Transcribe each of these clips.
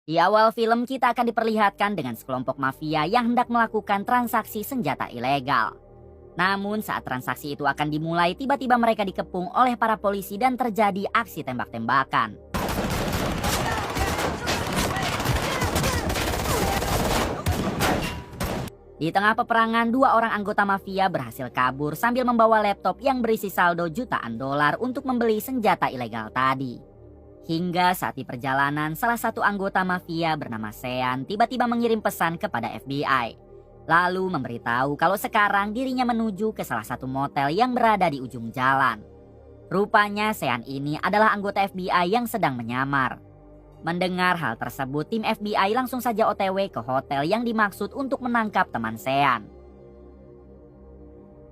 Di awal film kita akan diperlihatkan dengan sekelompok mafia yang hendak melakukan transaksi senjata ilegal. Namun saat transaksi itu akan dimulai, tiba-tiba mereka dikepung oleh para polisi dan terjadi aksi tembak-tembakan. Di tengah peperangan, dua orang anggota mafia berhasil kabur sambil membawa laptop yang berisi saldo jutaan dolar untuk membeli senjata ilegal tadi. Hingga saat di perjalanan, salah satu anggota mafia bernama Sean tiba-tiba mengirim pesan kepada FBI. Lalu memberitahu kalau sekarang dirinya menuju ke salah satu motel yang berada di ujung jalan. Rupanya Sean ini adalah anggota FBI yang sedang menyamar. Mendengar hal tersebut, tim FBI langsung saja OTW ke hotel yang dimaksud untuk menangkap teman Sean.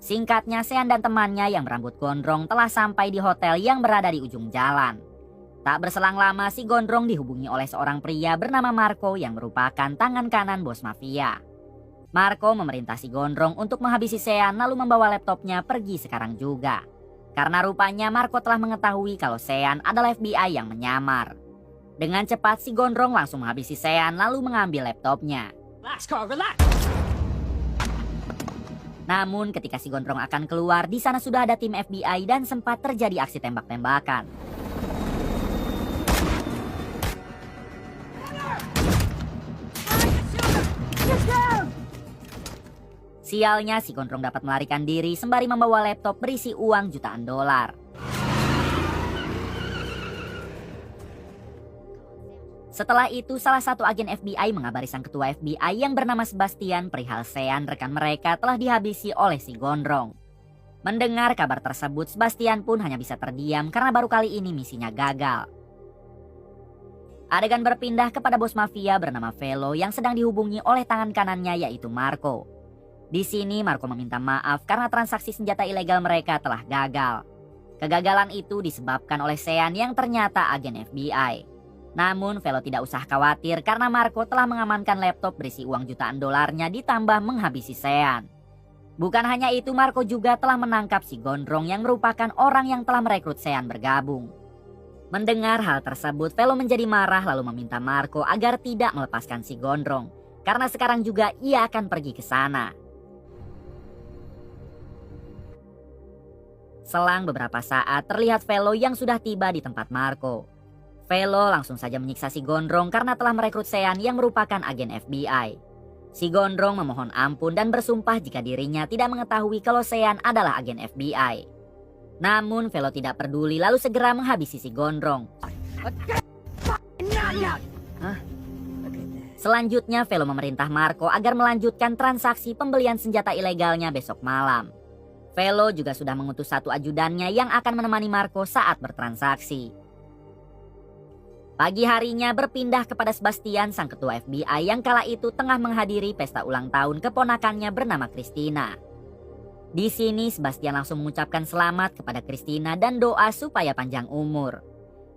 Singkatnya, Sean dan temannya yang berambut gondrong telah sampai di hotel yang berada di ujung jalan. Tak berselang lama, si gondrong dihubungi oleh seorang pria bernama Marco yang merupakan tangan kanan bos mafia. Marco memerintah si gondrong untuk menghabisi Sean lalu membawa laptopnya pergi sekarang juga. Karena rupanya Marco telah mengetahui kalau Sean adalah FBI yang menyamar. Dengan cepat si gondrong langsung menghabisi Sean lalu mengambil laptopnya. Relax, Carl, relax. Namun ketika si gondrong akan keluar, di sana sudah ada tim FBI dan sempat terjadi aksi tembak-tembakan. Sialnya si gondrong dapat melarikan diri sembari membawa laptop berisi uang jutaan dolar. Setelah itu, salah satu agen FBI mengabari sang ketua FBI yang bernama Sebastian perihal Sean rekan mereka telah dihabisi oleh si gondrong. Mendengar kabar tersebut, Sebastian pun hanya bisa terdiam karena baru kali ini misinya gagal. Adegan berpindah kepada bos mafia bernama Velo yang sedang dihubungi oleh tangan kanannya yaitu Marco. Di sini Marco meminta maaf karena transaksi senjata ilegal mereka telah gagal. Kegagalan itu disebabkan oleh Sean yang ternyata agen FBI. Namun Velo tidak usah khawatir karena Marco telah mengamankan laptop berisi uang jutaan dolarnya ditambah menghabisi Sean. Bukan hanya itu, Marco juga telah menangkap si gondrong yang merupakan orang yang telah merekrut Sean bergabung. Mendengar hal tersebut, Velo menjadi marah lalu meminta Marco agar tidak melepaskan si gondrong. Karena sekarang juga ia akan pergi ke sana. Selang beberapa saat terlihat Velo yang sudah tiba di tempat Marco. Velo langsung saja menyiksa si gondrong karena telah merekrut Sean yang merupakan agen FBI. Si gondrong memohon ampun dan bersumpah jika dirinya tidak mengetahui kalau Sean adalah agen FBI. Namun Velo tidak peduli lalu segera menghabisi si gondrong. Selanjutnya Velo memerintah Marco agar melanjutkan transaksi pembelian senjata ilegalnya besok malam. Velo juga sudah mengutus satu ajudannya yang akan menemani Marco saat bertransaksi. Pagi harinya berpindah kepada Sebastian, sang ketua FBI yang kala itu tengah menghadiri pesta ulang tahun keponakannya bernama Christina. Di sini Sebastian langsung mengucapkan selamat kepada Christina dan doa supaya panjang umur.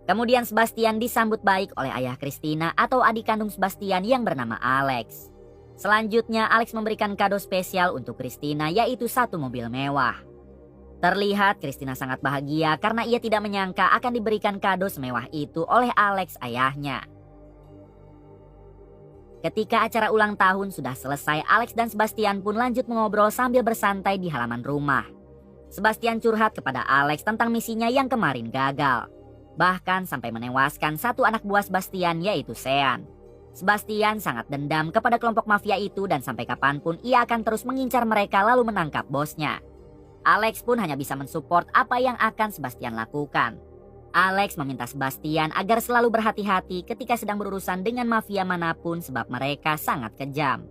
Kemudian Sebastian disambut baik oleh ayah Christina atau adik kandung Sebastian yang bernama Alex. Selanjutnya Alex memberikan kado spesial untuk Christina yaitu satu mobil mewah. Terlihat Christina sangat bahagia karena ia tidak menyangka akan diberikan kado semewah itu oleh Alex ayahnya. Ketika acara ulang tahun sudah selesai, Alex dan Sebastian pun lanjut mengobrol sambil bersantai di halaman rumah. Sebastian curhat kepada Alex tentang misinya yang kemarin gagal. Bahkan sampai menewaskan satu anak buah Sebastian yaitu Sean. Sebastian sangat dendam kepada kelompok mafia itu dan sampai kapanpun ia akan terus mengincar mereka lalu menangkap bosnya. Alex pun hanya bisa mensupport apa yang akan Sebastian lakukan. Alex meminta Sebastian agar selalu berhati-hati ketika sedang berurusan dengan mafia manapun sebab mereka sangat kejam.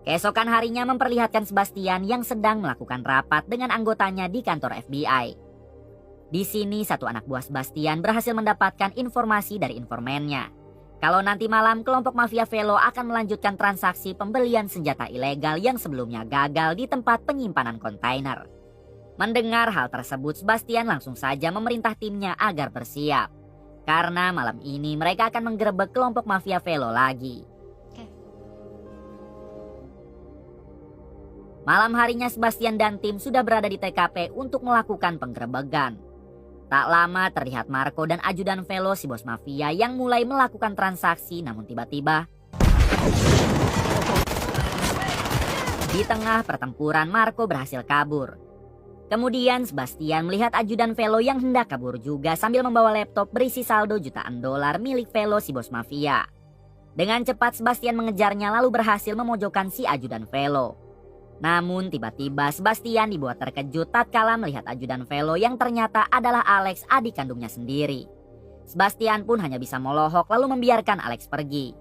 Keesokan harinya memperlihatkan Sebastian yang sedang melakukan rapat dengan anggotanya di kantor FBI. Di sini satu anak buah Sebastian berhasil mendapatkan informasi dari informannya. Kalau nanti malam kelompok mafia Velo akan melanjutkan transaksi pembelian senjata ilegal yang sebelumnya gagal di tempat penyimpanan kontainer. Mendengar hal tersebut, Sebastian langsung saja memerintah timnya agar bersiap. Karena malam ini mereka akan menggerebek kelompok mafia Velo lagi. Malam harinya Sebastian dan tim sudah berada di TKP untuk melakukan penggerebekan. Tak lama terlihat Marco dan ajudan Velo si bos mafia yang mulai melakukan transaksi, namun tiba-tiba di tengah pertempuran Marco berhasil kabur. Kemudian Sebastian melihat ajudan Velo yang hendak kabur juga sambil membawa laptop berisi saldo jutaan dolar milik Velo si bos mafia. Dengan cepat Sebastian mengejarnya lalu berhasil memojokkan si ajudan Velo. Namun tiba-tiba Sebastian dibuat terkejut tatkala melihat ajudan Velo yang ternyata adalah Alex, adik kandungnya sendiri. Sebastian pun hanya bisa melohok lalu membiarkan Alex pergi.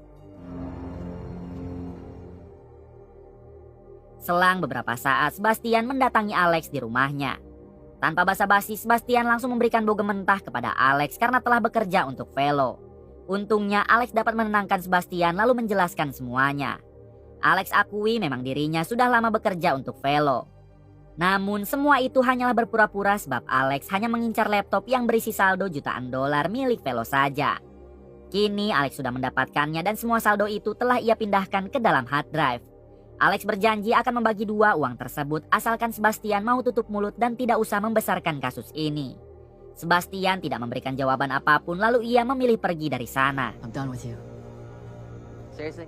Selang beberapa saat Sebastian mendatangi Alex di rumahnya. Tanpa basa-basi Sebastian langsung memberikan bogem mentah kepada Alex karena telah bekerja untuk Velo. Untungnya Alex dapat menenangkan Sebastian lalu menjelaskan semuanya. Alex akui memang dirinya sudah lama bekerja untuk Velo. Namun semua itu hanyalah berpura-pura sebab Alex hanya mengincar laptop yang berisi saldo jutaan dolar milik Velo saja. Kini Alex sudah mendapatkannya dan semua saldo itu telah ia pindahkan ke dalam hard drive. Alex berjanji akan membagi dua uang tersebut asalkan Sebastian mau tutup mulut dan tidak usah membesarkan kasus ini. Sebastian tidak memberikan jawaban apapun lalu ia memilih pergi dari sana. I'm done with you. Seriously?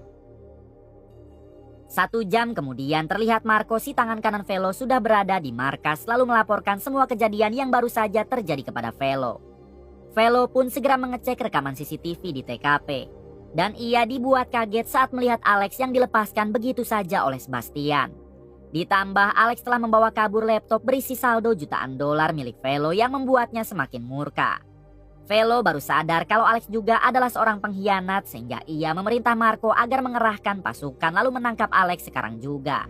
1 jam kemudian terlihat Marco si tangan kanan Velo sudah berada di markas lalu melaporkan semua kejadian yang baru saja terjadi kepada Velo. Velo pun segera mengecek rekaman CCTV di TKP. Dan ia dibuat kaget saat melihat Alex yang dilepaskan begitu saja oleh Sebastian. Ditambah Alex telah membawa kabur laptop berisi saldo jutaan dolar milik Velo yang membuatnya semakin murka. Velo baru sadar kalau Alex juga adalah seorang pengkhianat sehingga ia memerintah Marco agar mengerahkan pasukan lalu menangkap Alex sekarang juga.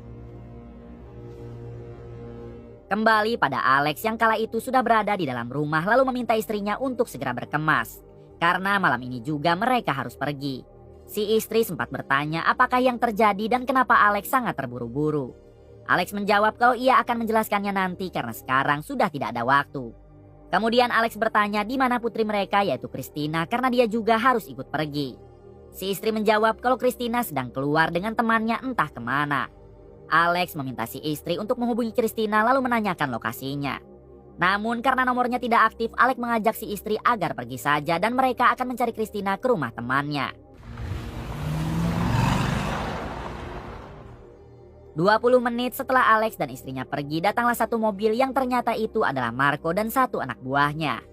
Kembali pada Alex yang kala itu sudah berada di dalam rumah lalu meminta istrinya untuk segera berkemas. Karena malam ini juga mereka harus pergi. Si istri sempat bertanya apakah yang terjadi dan kenapa Alex sangat terburu-buru. Alex menjawab kalau ia akan menjelaskannya nanti karena sekarang sudah tidak ada waktu. Kemudian Alex bertanya di mana putri mereka yaitu Christina karena dia juga harus ikut pergi. Si istri menjawab kalau Christina sedang keluar dengan temannya entah kemana. Alex meminta si istri untuk menghubungi Christina lalu menanyakan lokasinya. Namun karena nomornya tidak aktif, Alex mengajak si istri agar pergi saja dan mereka akan mencari Christina ke rumah temannya. 20 menit setelah Alex dan istrinya pergi, datanglah satu mobil yang ternyata itu adalah Marco dan satu anak buahnya.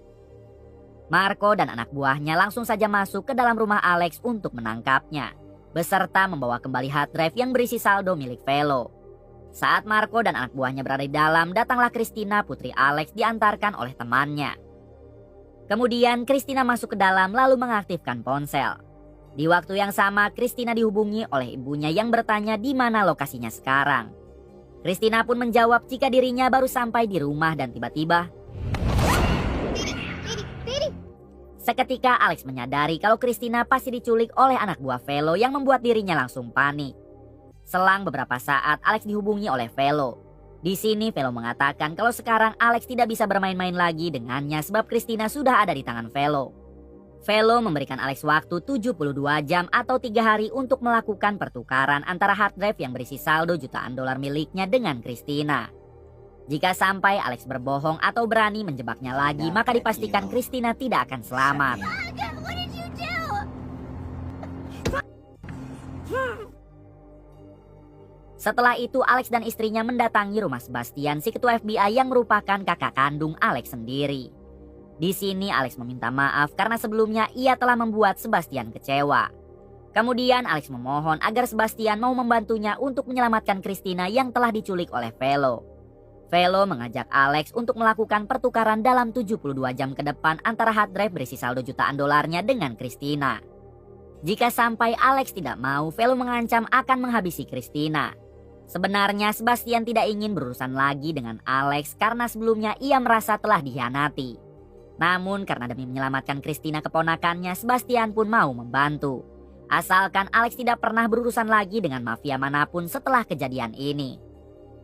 Marco dan anak buahnya langsung saja masuk ke dalam rumah Alex untuk menangkapnya, beserta membawa kembali hard drive yang berisi saldo milik Velo. Saat Marco dan anak buahnya berada di dalam, datanglah Christina, putri Alex, diantarkan oleh temannya. Kemudian Christina masuk ke dalam lalu mengaktifkan ponsel. Di waktu yang sama, Christina dihubungi oleh ibunya yang bertanya di mana lokasinya sekarang. Christina pun menjawab jika dirinya baru sampai di rumah dan tiba-tiba seketika Alex menyadari kalau Christina pasti diculik oleh anak buah Velo yang membuat dirinya langsung panik. Selang beberapa saat Alex dihubungi oleh Velo. Di sini Velo mengatakan kalau sekarang Alex tidak bisa bermain-main lagi dengannya sebab Christina sudah ada di tangan Velo. Velo memberikan Alex waktu 72 jam atau 3 hari untuk melakukan pertukaran antara hard drive yang berisi saldo jutaan dolar miliknya dengan Christina. Jika sampai Alex berbohong atau berani menjebaknya lagi, maka dipastikan Christina tidak akan selamat. Setelah itu Alex dan istrinya mendatangi rumah Sebastian, si ketua FBI yang merupakan kakak kandung Alex sendiri. Di sini Alex meminta maaf karena sebelumnya ia telah membuat Sebastian kecewa. Kemudian Alex memohon agar Sebastian mau membantunya untuk menyelamatkan Christina yang telah diculik oleh Velo. Velo mengajak Alex untuk melakukan pertukaran dalam 72 jam ke depan antara hard drive berisi saldo jutaan dolarnya dengan Christina. Jika sampai Alex tidak mau, Velo mengancam akan menghabisi Christina. Sebenarnya Sebastian tidak ingin berurusan lagi dengan Alex karena sebelumnya ia merasa telah dikhianati. Namun karena demi menyelamatkan Christina keponakannya, Sebastian pun mau membantu. Asalkan Alex tidak pernah berurusan lagi dengan mafia manapun setelah kejadian ini.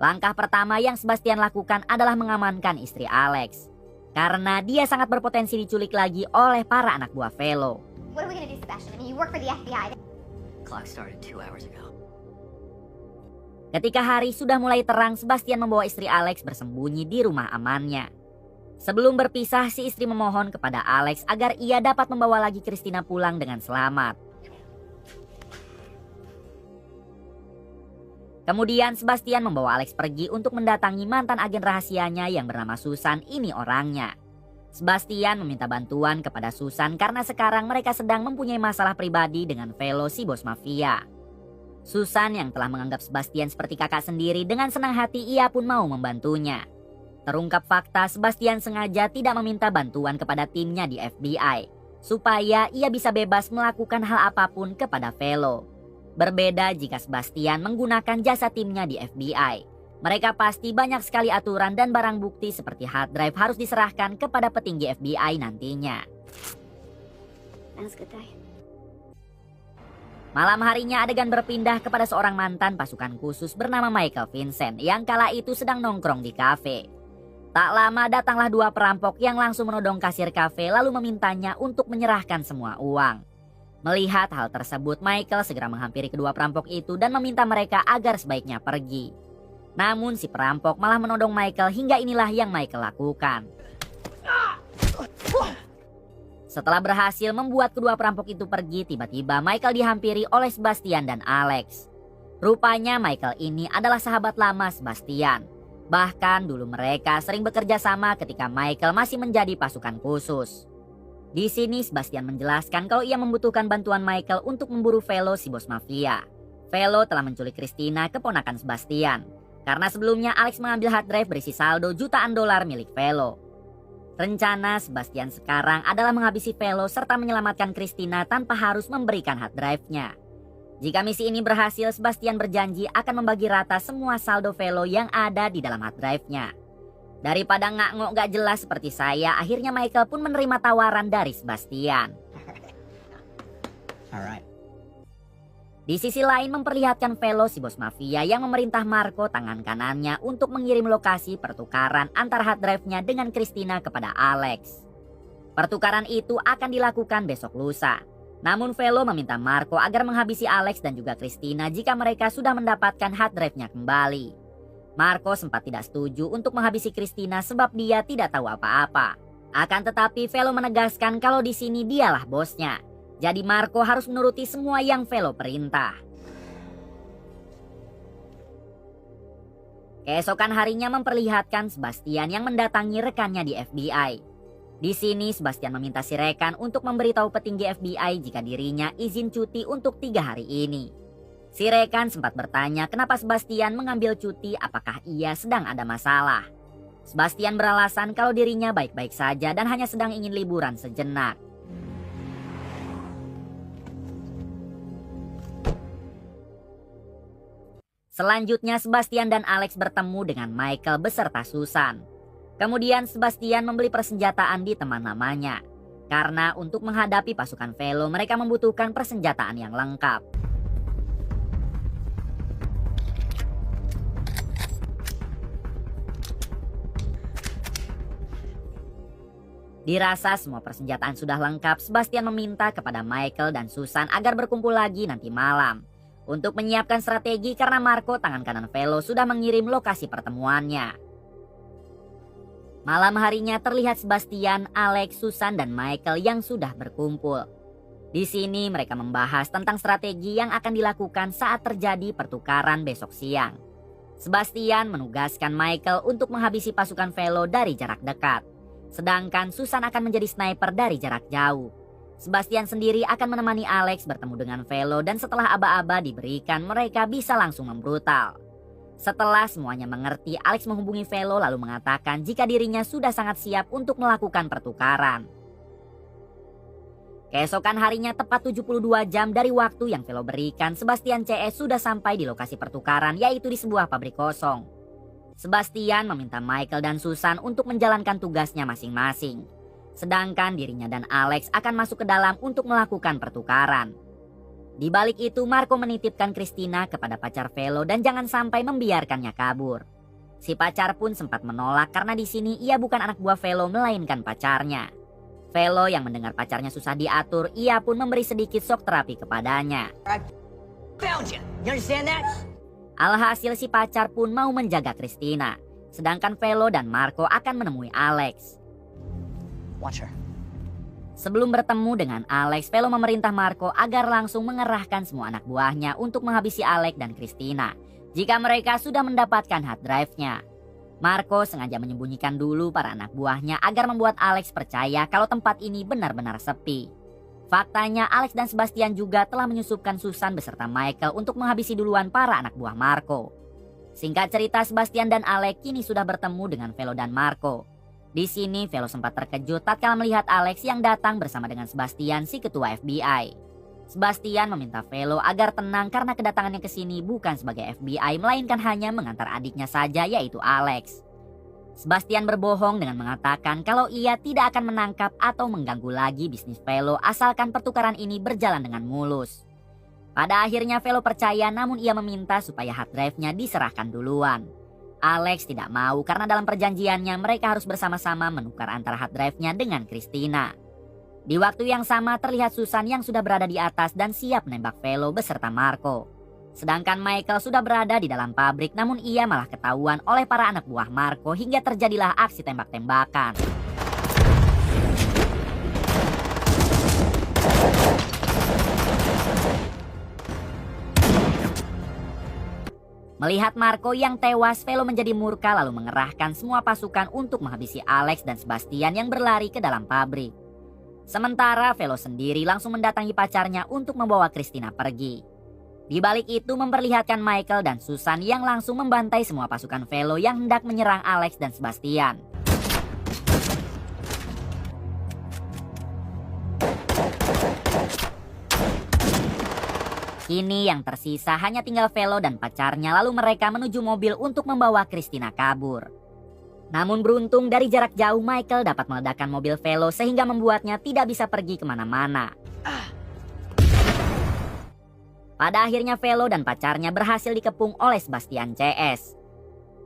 Langkah pertama yang Sebastian lakukan adalah mengamankan istri Alex. Karena dia sangat berpotensi diculik lagi oleh para anak buah Velo. What are we gonna do, Sebastian? I mean, you work for the FBI. Clock started 2 hours ago. Ketika hari sudah mulai terang, Sebastian membawa istri Alex bersembunyi di rumah amannya. Sebelum berpisah, si istri memohon kepada Alex agar ia dapat membawa lagi Christina pulang dengan selamat. Kemudian Sebastian membawa Alex pergi untuk mendatangi mantan agen rahasianya yang bernama Susan. Ini orangnya. Sebastian meminta bantuan kepada Susan karena sekarang mereka sedang mempunyai masalah pribadi dengan Velo, si bos mafia. Susan yang telah menganggap Sebastian seperti kakak sendiri, dengan senang hati ia pun mau membantunya. Terungkap fakta, Sebastian sengaja tidak meminta bantuan kepada timnya di FBI supaya ia bisa bebas melakukan hal apapun kepada Velo. Berbeda jika Sebastian menggunakan jasa timnya di FBI. Mereka pasti banyak sekali aturan dan barang bukti seperti hard drive harus diserahkan kepada petinggi FBI nantinya. Malam harinya adegan berpindah kepada seorang mantan pasukan khusus bernama Michael Vincent yang kala itu sedang nongkrong di kafe. Tak lama datanglah dua perampok yang langsung menodong kasir kafe lalu memintanya untuk menyerahkan semua uang. Melihat hal tersebut, Michael segera menghampiri kedua perampok itu dan meminta mereka agar sebaiknya pergi. Namun si perampok malah menodong Michael hingga inilah yang Michael lakukan. Setelah berhasil membuat kedua perampok itu pergi, tiba-tiba Michael dihampiri oleh Sebastian dan Alex. Rupanya Michael ini adalah sahabat lama Sebastian. Bahkan dulu mereka sering bekerja sama ketika Michael masih menjadi pasukan khusus. Di sini Sebastian menjelaskan kalau ia membutuhkan bantuan Michael untuk memburu Velo, si bos mafia. Velo telah menculik Christina, keponakan Sebastian. Karena sebelumnya Alex mengambil hard drive berisi saldo jutaan dolar milik Velo. Rencana Sebastian sekarang adalah menghabisi Velo serta menyelamatkan Christina tanpa harus memberikan hard drive-nya. Jika misi ini berhasil, Sebastian berjanji akan membagi rata semua saldo Velo yang ada di dalam hard drive-nya. Daripada ngak-ngok gak jelas seperti saya, akhirnya Michael pun menerima tawaran dari Sebastian. Alright. Di sisi lain memperlihatkan Velo, si bos mafia yang memerintah Marco tangan kanannya untuk mengirim lokasi pertukaran antara hard drive-nya dengan Christina kepada Alex. Pertukaran itu akan dilakukan besok lusa. Namun Velo meminta Marco agar menghabisi Alex dan juga Christina jika mereka sudah mendapatkan hard drive-nya kembali. Marco sempat tidak setuju untuk menghabisi Christina sebab dia tidak tahu apa-apa. Akan tetapi Velo menegaskan kalau di sini dialah bosnya. Jadi Marco harus menuruti semua yang Velo perintah. Keesokan harinya memperlihatkan Sebastian yang mendatangi rekannya di FBI. Di sini Sebastian meminta si rekan untuk memberitahu petinggi FBI jika dirinya izin cuti untuk 3 hari ini. Si rekan sempat bertanya kenapa Sebastian mengambil cuti, apakah ia sedang ada masalah. Sebastian beralasan kalau dirinya baik-baik saja dan hanya sedang ingin liburan sejenak. Selanjutnya Sebastian dan Alex bertemu dengan Michael beserta Susan. Kemudian Sebastian membeli persenjataan di teman lamanya. Karena untuk menghadapi pasukan Velo mereka membutuhkan persenjataan yang lengkap. Dirasa semua persenjataan sudah lengkap, Sebastian meminta kepada Michael dan Susan agar berkumpul lagi nanti malam untuk menyiapkan strategi karena Marco, tangan kanan Velo, sudah mengirim lokasi pertemuannya. Malam harinya terlihat Sebastian, Alex, Susan, dan Michael yang sudah berkumpul. Di sini mereka membahas tentang strategi yang akan dilakukan saat terjadi pertukaran besok siang. Sebastian menugaskan Michael untuk menghabisi pasukan Velo dari jarak dekat. Sedangkan Susan akan menjadi sniper dari jarak jauh. Sebastian sendiri akan menemani Alex bertemu dengan Velo dan setelah aba-aba diberikan mereka bisa langsung membrutal. Setelah semuanya mengerti, Alex menghubungi Velo lalu mengatakan jika dirinya sudah sangat siap untuk melakukan pertukaran. Keesokan harinya tepat 72 jam dari waktu yang Velo berikan, Sebastian CS sudah sampai di lokasi pertukaran yaitu di sebuah pabrik kosong. Sebastian meminta Michael dan Susan untuk menjalankan tugasnya masing-masing. Sedangkan dirinya dan Alex akan masuk ke dalam untuk melakukan pertukaran. Di balik itu Marco menitipkan Christina kepada pacar Velo dan jangan sampai membiarkannya kabur. Si pacar pun sempat menolak karena di sini ia bukan anak buah Velo melainkan pacarnya. Velo yang mendengar pacarnya susah diatur, ia pun memberi sedikit shock terapi kepadanya. Alhasil si pacar pun mau menjaga Christina, sedangkan Velo dan Marco akan menemui Alex. Watch her. Sebelum bertemu dengan Alex, Velo memerintah Marco agar langsung mengerahkan semua anak buahnya untuk menghabisi Alex dan Christina jika mereka sudah mendapatkan hard drive-nya. Marco sengaja menyembunyikan dulu para anak buahnya agar membuat Alex percaya kalau tempat ini benar-benar sepi. Faktanya Alex dan Sebastian juga telah menyusupkan Susan beserta Michael untuk menghabisi duluan para anak buah Marco. Singkat cerita, Sebastian dan Alex kini sudah bertemu dengan Velo dan Marco. Di sini Velo sempat terkejut tatkala melihat Alex yang datang bersama dengan Sebastian, si ketua FBI. Sebastian meminta Velo agar tenang karena kedatangannya ke sini bukan sebagai FBI melainkan hanya mengantar adiknya saja, yaitu Alex. Sebastian berbohong dengan mengatakan kalau ia tidak akan menangkap atau mengganggu lagi bisnis Velo asalkan pertukaran ini berjalan dengan mulus. Pada akhirnya Velo percaya, namun ia meminta supaya hard drive-nya diserahkan duluan. Alex tidak mau karena dalam perjanjiannya mereka harus bersama-sama menukar antara hard drive-nya dengan Christina. Di waktu yang sama terlihat Susan yang sudah berada di atas dan siap menembak Velo beserta Marco. Sedangkan Michael sudah berada di dalam pabrik, namun ia malah ketahuan oleh para anak buah Marco hingga terjadilah aksi tembak-tembakan. Melihat Marco yang tewas, Velo menjadi murka lalu mengerahkan semua pasukan untuk menghabisi Alex dan Sebastian yang berlari ke dalam pabrik. Sementara Velo sendiri langsung mendatangi pacarnya untuk membawa Christina pergi. Di balik itu memperlihatkan Michael dan Susan yang langsung membantai semua pasukan Velo yang hendak menyerang Alex dan Sebastian. Kini yang tersisa hanya tinggal Velo dan pacarnya, lalu mereka menuju mobil untuk membawa Christina kabur. Namun beruntung dari jarak jauh Michael dapat meledakkan mobil Velo sehingga membuatnya tidak bisa pergi kemana-mana. Pada akhirnya Velo dan pacarnya berhasil dikepung oleh Sebastian CS.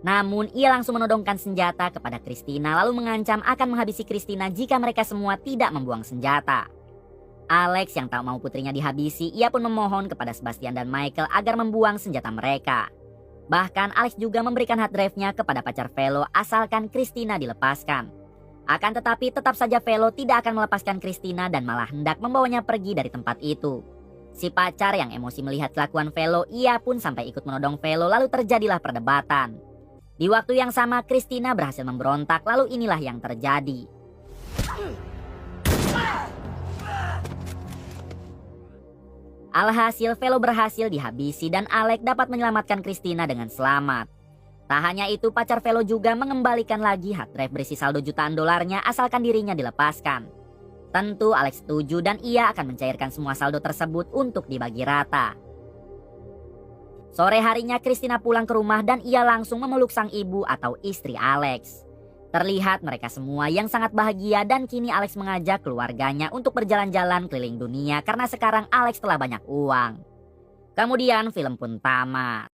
Namun ia langsung menodongkan senjata kepada Christina lalu mengancam akan menghabisi Christina jika mereka semua tidak membuang senjata. Alex yang tak mau putrinya dihabisi, ia pun memohon kepada Sebastian dan Michael agar membuang senjata mereka. Bahkan Alex juga memberikan hard drive-nya kepada pacar Velo asalkan Christina dilepaskan. Akan tetapi tetap saja Velo tidak akan melepaskan Christina dan malah hendak membawanya pergi dari tempat itu. Si pacar yang emosi melihat kelakuan Velo, ia pun sampai ikut menodong Velo lalu terjadilah perdebatan. Di waktu yang sama Christina berhasil memberontak lalu inilah yang terjadi. Alhasil Velo berhasil dihabisi dan Alex dapat menyelamatkan Christina dengan selamat. Tak hanya itu, pacar Velo juga mengembalikan lagi hard drive berisi saldo jutaan dolarnya asalkan dirinya dilepaskan. Tentu Alex setuju dan ia akan mencairkan semua saldo tersebut untuk dibagi rata. Sore harinya Christina pulang ke rumah dan ia langsung memeluk sang ibu atau istri Alex. Terlihat mereka semua yang sangat bahagia dan kini Alex mengajak keluarganya untuk berjalan-jalan keliling dunia karena sekarang Alex telah banyak uang. Kemudian film pun tamat.